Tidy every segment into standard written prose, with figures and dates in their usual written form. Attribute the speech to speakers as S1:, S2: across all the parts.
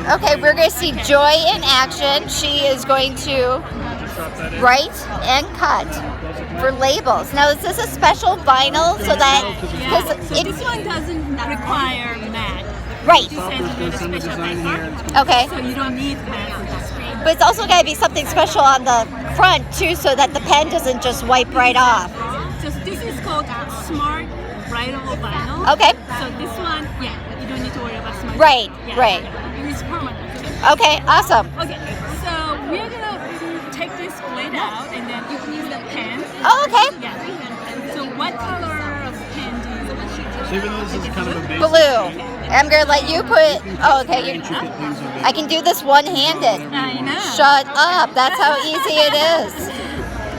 S1: Okay, we're going to see Joy in action. She is going to write and cut for labels. Now, is this a special vinyl so that...
S2: Yeah. So this one doesn't require mat.
S1: Right.
S2: This has a really special paper.
S1: Okay.
S2: So you don't need mat for the screen.
S1: But it's also got to be something special on the front, too, so that the pen doesn't just wipe right off.
S2: So this is called Smart Writable Vinyl.
S1: Okay.
S2: So this one, yeah, you don't need to worry about smudging.
S1: Right,
S2: Yeah,
S1: right.
S2: It is permanent.
S1: Okay, awesome.
S2: Okay, so we're gonna take this blade out and then you can use the pen.
S1: Oh, okay.
S2: Yeah. So what color of pen do you want?
S3: Even though this is kind of a basic
S1: Blue. I'm going to let you put... Oh, okay. I can do this one-handed.
S2: I know.
S1: Shut up. That's how easy it is.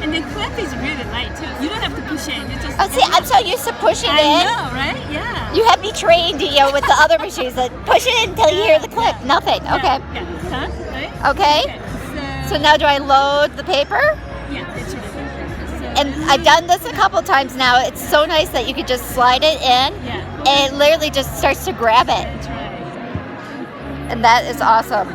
S2: And the clip is really light too. You don't have to push it. You just.
S1: Oh, see, I'm so used to pushing
S2: I
S1: it.
S2: know, right? Yeah.
S1: You have me trained, with the other machines that push it until you hear the click. Nothing. Okay.
S2: Yeah. Done, right?
S1: Okay. So now do I load the paper?
S2: Yeah, it's really good. So,
S1: And I've done this a couple times now. It's so nice that you could just slide it in
S2: yeah.
S1: and it literally just starts to grab it.
S2: That's right.
S1: And that is awesome.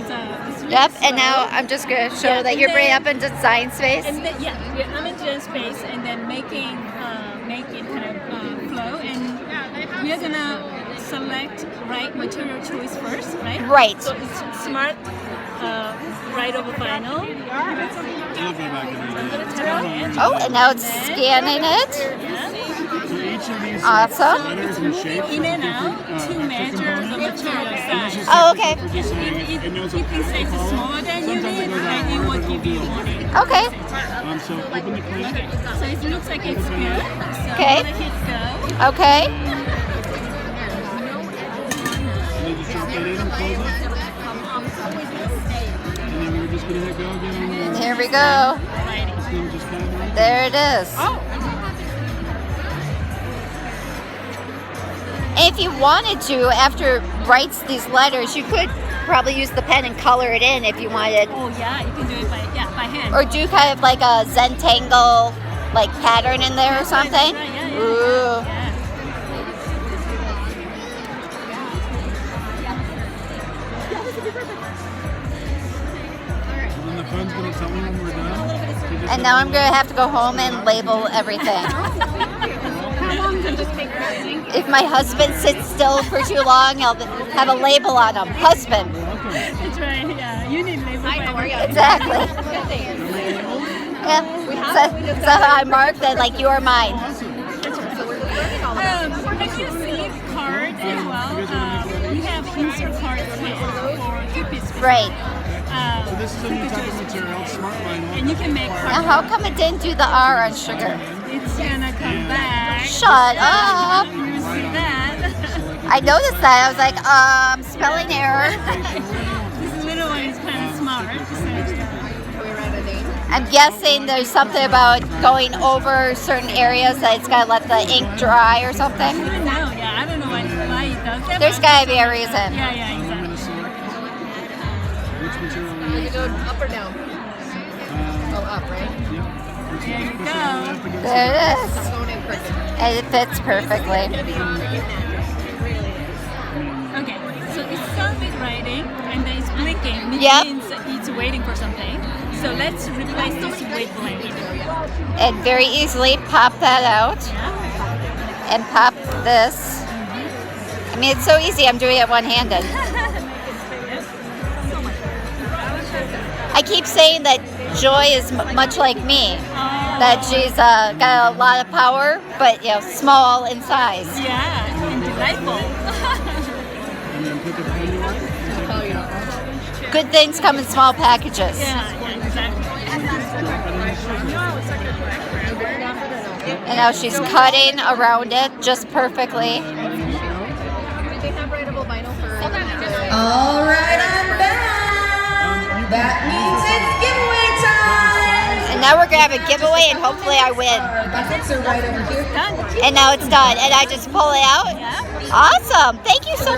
S2: So it's really
S1: Yep, and
S2: slow.
S1: now I'm just going to show
S2: Yeah,
S1: that
S2: and
S1: you're bringing
S2: then-
S1: up into design space.
S2: And then, yeah, I'm in design space and then making kind of flow, and we're gonna select right material choice first, right?
S1: Right.
S2: So it's smart right over vinyl.
S3: It'll go back in
S2: I'm
S3: there.
S2: gonna turn it.
S1: Oh, and now it's scanning it.
S2: Yeah.
S3: So each of these
S1: Awesome.
S3: letters and shapes
S2: In
S3: is
S2: and out to measure the material size.
S1: Oh, okay.
S3: for designing it. It knows
S2: If
S3: what
S2: it says
S3: color.
S2: smaller than you
S3: Sometimes it
S2: need,
S3: goes out
S2: then it
S3: more,
S2: will
S3: but
S2: give you
S3: it'll
S2: warning.
S1: Okay.
S3: So open the clamp.
S2: So it looks like it's good. So
S1: Okay.
S2: I'm gonna hit go.
S1: Okay.
S3: And then just drop that in and close it. And then we're just going to hit go again.
S1: And here we go.
S2: Alrighty.
S3: It's going to just kind of right.
S1: There it is.
S2: Oh.
S1: And if you wanted to, after it writes these letters, you could probably use the pen and color it in if you wanted.
S2: Oh yeah, you can do it by hand.
S1: Or do kind of like a Zentangle like pattern in there or something.
S2: Right, yeah.
S1: Ooh.
S2: Yeah.
S3: And then the phone's going to tell me when we're done.
S1: And now I'm going to have to go home and label everything. If my husband sits still for too long, I'll have a label on him. Husband.
S2: That's right, yeah. You need label by
S1: Exactly. Yeah. So I marked that like you're mine.
S2: Have you seen cards as well? We have insert cards here for 2-piece.
S1: Right.
S3: So this is a new type of material, smart vinyl.
S2: And you can make
S1: Now
S2: cards.
S1: how come it didn't do the R on sugar?
S2: It's gonna come back.
S1: Shut up.
S2: You see that?
S1: I noticed that. I was like, spelling error.
S2: This little one is kind of smart.
S1: I'm guessing there's something about going over certain areas that it's got to let the ink dry or something.
S2: I don't know. Yeah, I don't know why it does that.
S1: There's got to be a reason.
S2: Yeah,
S3: I'm
S2: exactly.
S3: going to select which material we use.
S4: Go up or down? Oh, up, right?
S3: Yep.
S2: There you go.
S1: There it is.
S4: I'm going in Cricut.
S1: And it fits perfectly.
S2: Okay, so it's solid writing and then it's blinking. It
S1: Yep.
S2: means it's waiting for something. So let's replace this with blank.
S1: And very easily pop that out and pop this. I mean, it's so easy. I'm doing it one-handed. I keep saying that Joy is much like me. That she's got a lot of power, but small in size.
S2: Yeah, and delightful.
S3: And then put the pen away.
S1: Good things come in small packages.
S2: Yeah, exactly.
S1: And now she's cutting around it just perfectly.
S4: Do they have writable vinyl for?
S5: All right, I'm back. That means it's giveaway time.
S1: And now we're gonna have a giveaway, and hopefully I win.
S5: Our buckets are right over here.
S2: Done.
S1: And now it's done, and I just pull it out.
S2: Yeah.
S1: Awesome! Thank you so much.